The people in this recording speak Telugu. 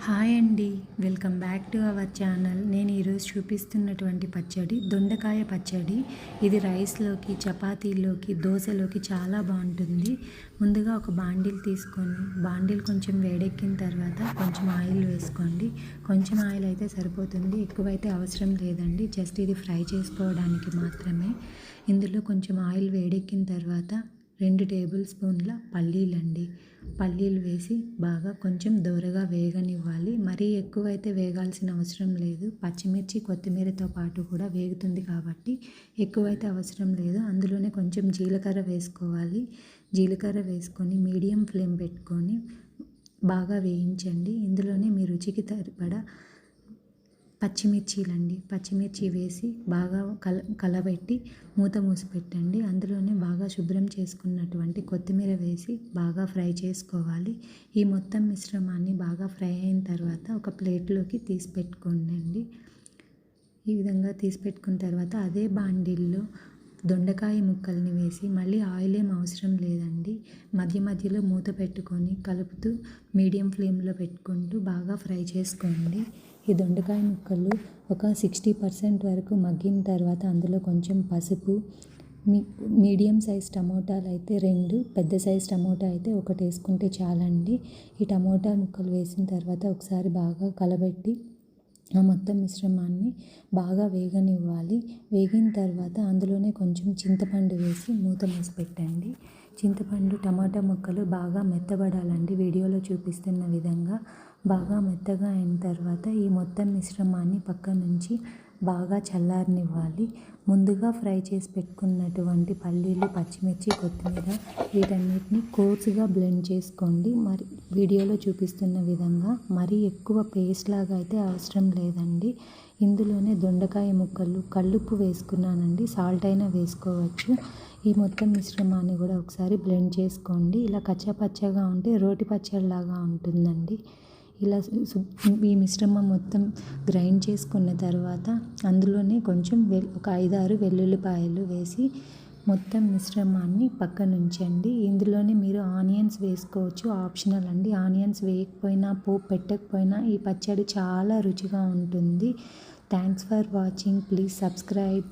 హాయ్ అండి, welcome back to our channel. నేను ఈరోజు చూపిస్తున్నటువంటి పచ్చడి దొండకాయ పచ్చడి. ఇది రైస్లోకి, చపాతీలోకి, దోశలోకి చాలా బాగుంటుంది. ముందుగా ఒక బాండిల్ తీసుకొని బాండిల్ కొంచెం వేడెక్కిన తర్వాత కొంచెం ఆయిల్ వేసుకోండి. కొంచెం ఆయిల్ అయితే సరిపోతుంది, ఎక్కువైతే అవసరం లేదండి. జస్ట్ ఇది ఫ్రై చేసుకోవడానికి మాత్రమే. ఇందులో కొంచెం ఆయిల్ వేడెక్కిన తర్వాత 2 టేబుల్ స్పూన్ల పల్లీలు వేసి బాగా కొంచెం దోరగా వేగనివ్వాలి. మరీ ఎక్కువైతే వేగాల్సిన అవసరం లేదు. పచ్చిమిర్చి, కొత్తిమీరతో పాటు కూడా వేగుతుంది కాబట్టి ఎక్కువైతే అవసరం లేదు. అందులోనే కొంచెం జీలకర్ర వేసుకోవాలి. జీలకర్ర వేసుకొని మీడియం ఫ్లేమ్ పెట్టుకొని బాగా వేయించండి. ఇందులోనే మీ రుచికి సరిపడా పచ్చిమిర్చి వేసి బాగా కలబెట్టి మూత మూసి పెట్టండి. అందులోనే బాగా శుభ్రం చేసుకున్నటువంటి కొత్తిమీర వేసి బాగా ఫ్రై చేసుకోవాలి. ఈ మొత్తం మిశ్రమాన్ని బాగా ఫ్రై అయిన తర్వాత ఒక ప్లేట్లోకి తీసి పెట్టుకోండి. ఈ విధంగా తీసి పెట్టుకున్న తర్వాత అదే బాండిల్లో దొండకాయ ముక్కల్ని వేసి మళ్ళీ ఆయిల్ ఏం అవసరం లేదండి. మధ్యలో మూత పెట్టుకొని కలుపుతూ మీడియం ఫ్లేమ్లో పెట్టుకుంటూ బాగా ఫ్రై చేసుకోండి. ఈ దొండకాయ ముక్కలు ఒక 60% వరకు మగ్గిన తర్వాత అందులో కొంచెం పసుపు, మీడియం సైజ్ టమోటాలు అయితే 2, పెద్ద సైజ్ టమోటా అయితే 1 వేసుకుంటే చాలండి. ఈ టమోటా ముక్కలు వేసిన తర్వాత ఒకసారి బాగా కలబెట్టి ఆ మొత్తం మిశ్రమాన్ని బాగా వేగనివ్వాలి. వేగిన తర్వాత అందులోనే కొంచెం చింతపండు వేసి మూత మూసి పెట్టండి. చింతపండు, టమాటా ముక్కలు బాగా మెత్తబడాలండి. వీడియోలో చూపిస్తున్న విధంగా బాగా మెత్తగా అయిన తర్వాత ఈ మొత్తం మిశ్రమాన్ని పక్క నుంచి బాగా చల్లారనివ్వాలి. ముందుగా ఫ్రై చేసి పెట్టుకున్నటువంటి పల్లీలు, పచ్చిమిర్చి, కొత్తిమీర వీటన్నిటిని కోర్సుగా బ్లెండ్ చేసుకోండి. మరి వీడియోలో చూపిస్తున్న విధంగా మరీ ఎక్కువ పేస్ట్ లాగా అయితే అవసరం లేదండి. ఇందులోనే దొండకాయ ముక్కలు, కల్లుప్పు వేసుకున్నానండి, సాల్ట్ అయినా వేసుకోవచ్చు. ఈ మొత్తం మిశ్రమాన్ని కూడా ఒకసారి బ్లెండ్ చేసుకోండి. ఇలా కచ్చాపచ్చాగా ఉంటే రోటి పచ్చడిలాగా ఉంటుందండి. ఇలా ఈ మిశ్రమం మొత్తం గ్రైండ్ చేసుకున్న తర్వాత అందులోనే కొంచెం ఒక 5-6 వెల్లుల్లిపాయలు వేసి మొత్తం మిశ్రమాన్ని పక్కన ఉంచండి. ఇందులోనే మీరు ఆనియన్స్ వేసుకోవచ్చు, ఆప్షనల్ అండి. ఆనియన్స్ వేయకపోయినా, పోపు పెట్టకపోయినా ఈ పచ్చడి చాలా రుచిగా ఉంటుంది. Thanks for watching. Please subscribe.